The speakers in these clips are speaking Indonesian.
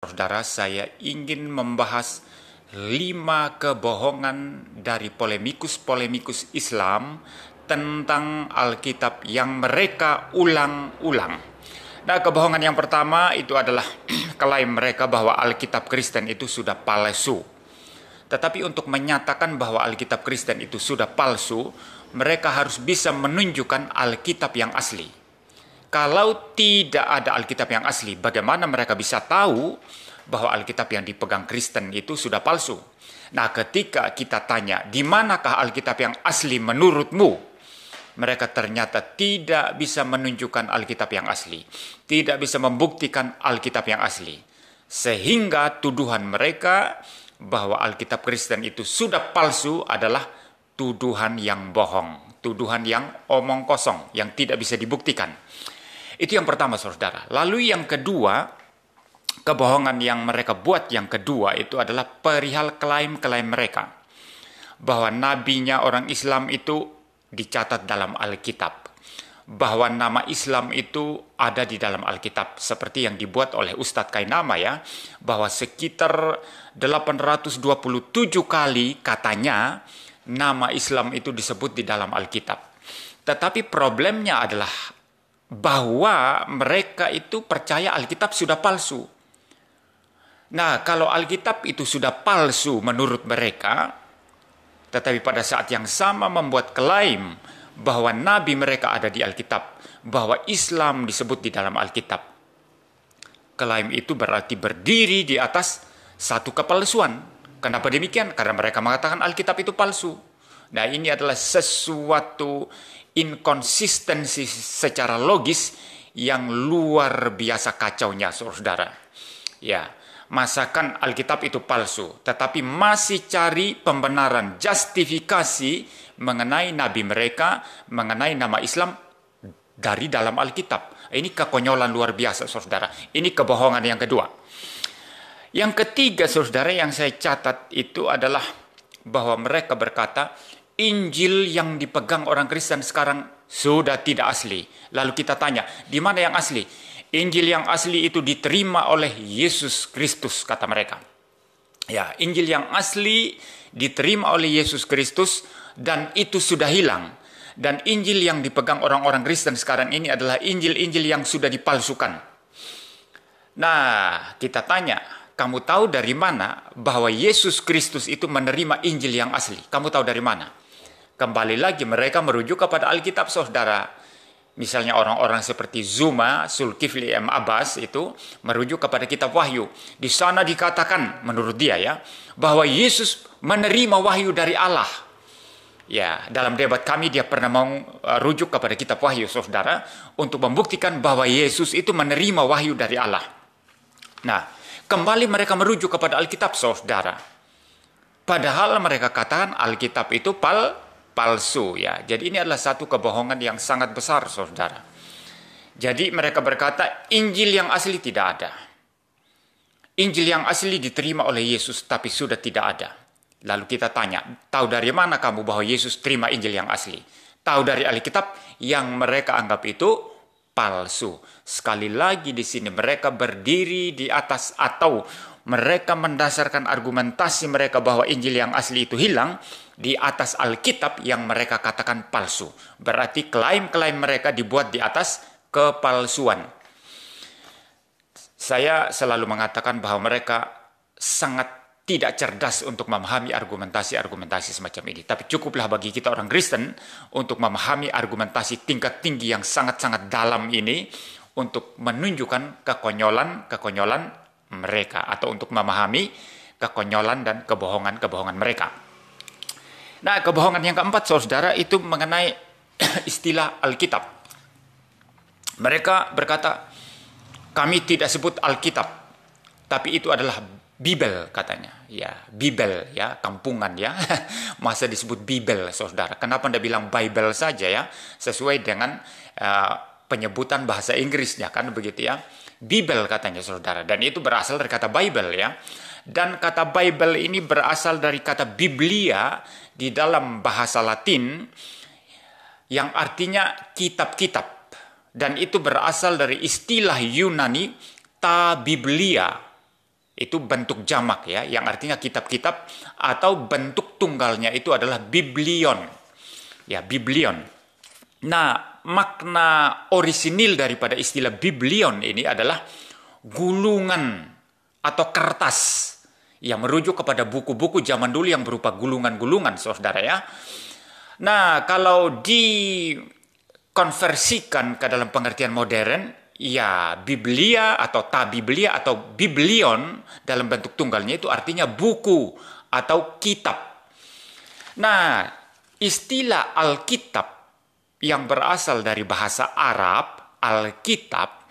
Saudara, saya ingin membahas 5 kebohongan dari polemikus-polemikus Islam tentang Alkitab yang mereka ulang-ulang. Nah, kebohongan yang pertama itu adalah klaim mereka bahwa Alkitab Kristen itu sudah palsu. Tetapi untuk menyatakan bahwa Alkitab Kristen itu sudah palsu, mereka harus bisa menunjukkan Alkitab yang asli. Kalau tidak ada Alkitab yang asli, bagaimana mereka bisa tahu bahwa Alkitab yang dipegang Kristen itu sudah palsu? Nah, ketika kita tanya, di manakah Alkitab yang asli menurutmu? Mereka ternyata tidak bisa menunjukkan Alkitab yang asli. Tidak bisa membuktikan Alkitab yang asli. Sehingga tuduhan mereka bahwa Alkitab Kristen itu sudah palsu adalah tuduhan yang bohong. Tuduhan yang omong kosong, yang tidak bisa dibuktikan. Itu yang pertama, saudara. Lalu yang kedua, kebohongan yang mereka buat yang kedua itu adalah perihal klaim-klaim mereka. Bahwa nabinya orang Islam itu dicatat dalam Alkitab. Bahwa nama Islam itu ada di dalam Alkitab. Seperti yang dibuat oleh Ustadz Kainama ya. Bahwa sekitar 827 kali katanya nama Islam itu disebut di dalam Alkitab. Tetapi problemnya adalah bahwa mereka itu percaya Alkitab sudah palsu. Nah, kalau Alkitab itu sudah palsu menurut mereka, tetapi pada saat yang sama membuat klaim bahwa nabi mereka ada di Alkitab, bahwa Islam disebut di dalam Alkitab, klaim itu berarti berdiri di atas satu kepalsuan. Kenapa demikian? Karena mereka mengatakan Alkitab itu palsu. Nah, ini adalah sesuatu inkonsistensi secara logis yang luar biasa kacaunya, saudara. Ya, masakan Alkitab itu palsu, tetapi masih cari pembenaran, justifikasi mengenai nabi mereka, mengenai nama Islam dari dalam Alkitab. Ini kekonyolan luar biasa, saudara. Ini kebohongan yang kedua. Yang ketiga, saudara, yang saya catat itu adalah bahwa mereka berkata, Injil yang dipegang orang Kristen sekarang sudah tidak asli. Lalu kita tanya, di mana yang asli? Injil yang asli itu diterima oleh Yesus Kristus, kata mereka. Ya, Injil yang asli diterima oleh Yesus Kristus dan itu sudah hilang. Dan Injil yang dipegang orang-orang Kristen sekarang ini adalah Injil-Injil yang sudah dipalsukan. Nah, kita tanya, kamu tahu dari mana bahwa Yesus Kristus itu menerima Injil yang asli? Kamu tahu dari mana? Kembali lagi mereka merujuk kepada Alkitab, saudara. Misalnya orang-orang seperti Zuma, Zulkifli M. Abbas itu merujuk kepada kitab Wahyu. Di sana dikatakan, menurut dia ya, bahwa Yesus menerima wahyu dari Allah. Ya, dalam debat kami dia pernah merujuk kepada kitab Wahyu, saudara, untuk membuktikan bahwa Yesus itu menerima wahyu dari Allah. Nah, kembali mereka merujuk kepada Alkitab, saudara. Padahal mereka katakan Alkitab itu palsu ya. Jadi ini adalah satu kebohongan yang sangat besar, saudara. Jadi mereka berkata Injil yang asli tidak ada. Injil yang asli diterima oleh Yesus tapi sudah tidak ada. Lalu kita tanya, tahu dari mana kamu bahwa Yesus terima Injil yang asli? Tahu dari Alkitab yang mereka anggap itu palsu. Sekali lagi di sini mereka berdiri di atas atau mereka mendasarkan argumentasi mereka bahwa Injil yang asli itu hilang di atas Alkitab yang mereka katakan palsu. Berarti klaim-klaim mereka dibuat di atas kepalsuan. Saya selalu mengatakan bahwa mereka sangat tidak cerdas untuk memahami argumentasi-argumentasi semacam ini. Tapi cukuplah bagi kita orang Kristen untuk memahami argumentasi tingkat tinggi yang sangat-sangat dalam ini untuk menunjukkan kekonyolan mereka atau untuk memahami kekonyolan dan kebohongan-kebohongan mereka. Nah, kebohongan yang keempat, saudara, itu mengenai istilah Alkitab. Mereka berkata, kami tidak sebut Alkitab, tapi itu adalah Bibel katanya. Ya, Bibel ya, kampungan ya. Masa disebut Bibel, saudara? Kenapa Anda bilang Bible saja ya? Sesuai dengan penyebutan bahasa Inggrisnya kan begitu ya. Bibel katanya, saudara. Dan itu berasal dari kata Bible ya. Dan kata Bible ini berasal dari kata Biblia di dalam bahasa Latin yang artinya kitab-kitab. Dan itu berasal dari istilah Yunani ta Biblia. Itu bentuk jamak ya, yang artinya kitab-kitab, atau bentuk tunggalnya itu adalah biblion. Ya, biblion. Nah, makna orisinil daripada istilah biblion ini adalah gulungan atau kertas yang merujuk kepada buku-buku zaman dulu yang berupa gulungan-gulungan, saudara ya. Nah, kalau dikonversikan ke dalam pengertian modern, ya, Biblia atau tabiblia atau biblion dalam bentuk tunggalnya itu artinya buku atau kitab. Nah, istilah Alkitab yang berasal dari bahasa Arab, Alkitab,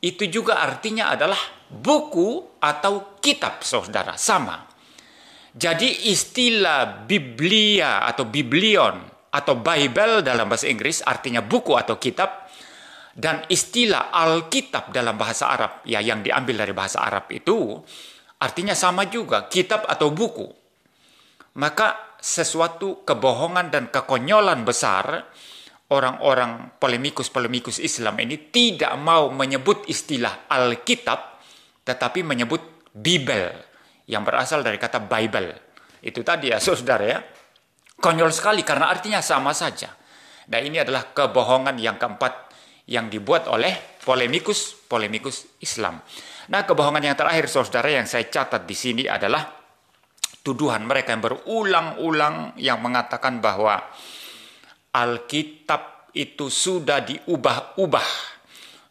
itu juga artinya adalah buku atau kitab, saudara, sama. Jadi istilah Biblia atau biblion atau Bible dalam bahasa Inggris artinya buku atau kitab, dan istilah Alkitab dalam bahasa Arab, ya, yang diambil dari bahasa Arab itu artinya sama juga, kitab atau buku. Maka sesuatu kebohongan dan kekonyolan besar orang-orang polemikus Islam ini tidak mau menyebut istilah Alkitab, tetapi menyebut Bible, yang berasal dari kata Bible. Itu tadi ya, saudara ya. Konyol sekali karena artinya sama saja. Nah, ini adalah kebohongan yang keempat yang dibuat oleh polemikus Islam. Nah, kebohongan yang terakhir, saudara, yang saya catat di sini adalah tuduhan mereka yang berulang-ulang yang mengatakan bahwa Alkitab itu sudah diubah-ubah,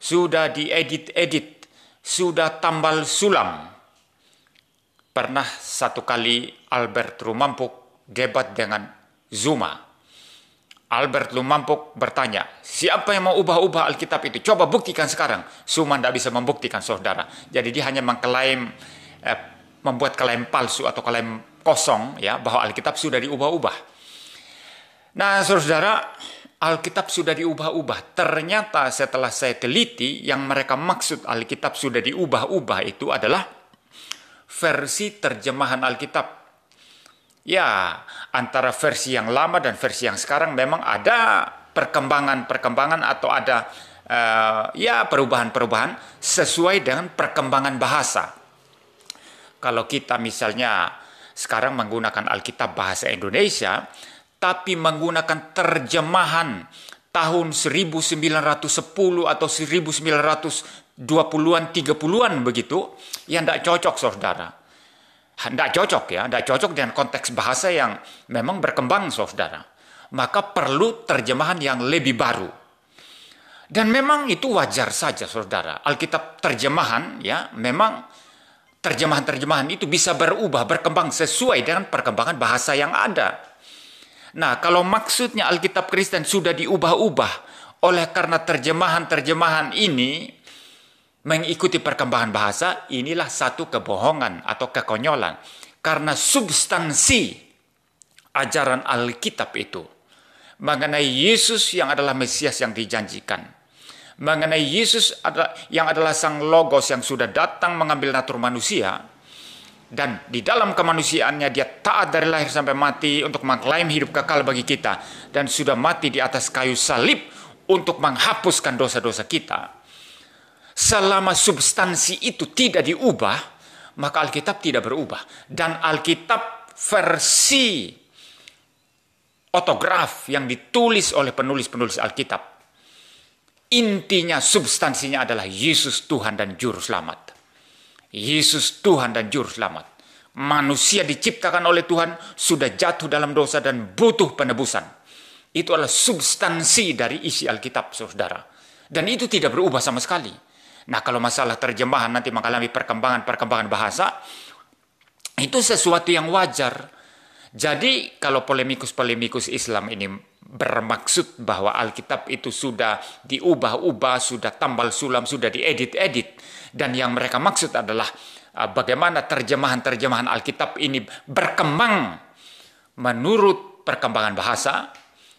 sudah diedit-edit, sudah tambal sulam. Pernah satu kali Albert Lumampuk debat dengan Zuma. Albert Lumampuk bertanya, siapa yang mau ubah-ubah Alkitab itu? Coba buktikan sekarang. Zuma tidak bisa membuktikan, saudara. Jadi dia hanya mengklaim, membuat klaim palsu atau klaim kosong, ya, bahwa Alkitab sudah diubah-ubah. Nah, saudara, Alkitab sudah diubah-ubah. Ternyata setelah saya teliti, yang mereka maksud Alkitab sudah diubah-ubah itu adalah versi terjemahan Alkitab. Ya, antara versi yang lama dan versi yang sekarang memang ada perkembangan atau ada ya, perubahan-perubahan sesuai dengan perkembangan bahasa. Kalau kita misalnya sekarang menggunakan Alkitab bahasa Indonesia, tapi menggunakan terjemahan tahun 1910 atau 1920-an, 30-an begitu, yang tidak cocok, saudara. Tidak cocok ya, tidak cocok dengan konteks bahasa yang memang berkembang, saudara. Maka perlu terjemahan yang lebih baru. Dan memang itu wajar saja, saudara. Alkitab terjemahan, ya, memang terjemahan-terjemahan itu bisa berubah, berkembang sesuai dengan perkembangan bahasa yang ada. Nah, kalau maksudnya Alkitab Kristen sudah diubah-ubah oleh karena terjemahan-terjemahan ini mengikuti perkembangan bahasa, inilah satu kebohongan atau kekonyolan. Karena substansi ajaran Alkitab itu mengenai Yesus yang adalah Mesias yang dijanjikan, mengenai Yesus yang adalah Sang Logos yang sudah datang mengambil natur manusia, dan di dalam kemanusiaannya dia taat dari lahir sampai mati untuk mengklaim hidup kekal bagi kita, dan sudah mati di atas kayu salib untuk menghapuskan dosa-dosa kita. Selama substansi itu tidak diubah, maka Alkitab tidak berubah. Dan Alkitab versi otograf yang ditulis oleh penulis-penulis Alkitab, intinya, substansinya adalah Yesus Tuhan dan Juru Selamat. Yesus Tuhan dan Juru Selamat. Manusia diciptakan oleh Tuhan, sudah jatuh dalam dosa dan butuh penebusan. Itu adalah substansi dari isi Alkitab, saudara. Dan itu tidak berubah sama sekali. Nah, kalau masalah terjemahan nanti mengalami perkembangan bahasa, itu sesuatu yang wajar. Jadi, kalau polemikus Islam ini bermaksud bahwa Alkitab itu sudah diubah-ubah, sudah tambal sulam, sudah diedit-edit, dan yang mereka maksud adalah bagaimana terjemahan-terjemahan Alkitab ini berkembang menurut perkembangan bahasa,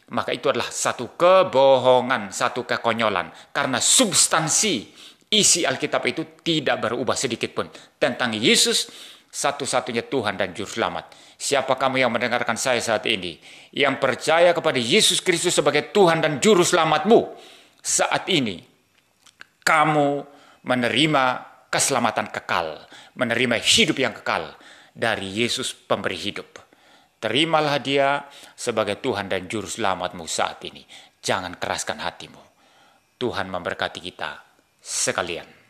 maka itu adalah satu kebohongan, satu kekonyolan. Karena substansi isi Alkitab itu tidak berubah sedikit pun. Tentang Yesus, satu-satunya Tuhan dan Juru Selamat. Siapa kamu yang mendengarkan saya saat ini, yang percaya kepada Yesus Kristus sebagai Tuhan dan Juru Selamatmu, saat ini kamu menerima keselamatan kekal, menerima hidup yang kekal dari Yesus pemberi hidup. Terimalah Dia sebagai Tuhan dan Juru Selamatmu saat ini. Jangan keraskan hatimu. Tuhan memberkati kita sekalian.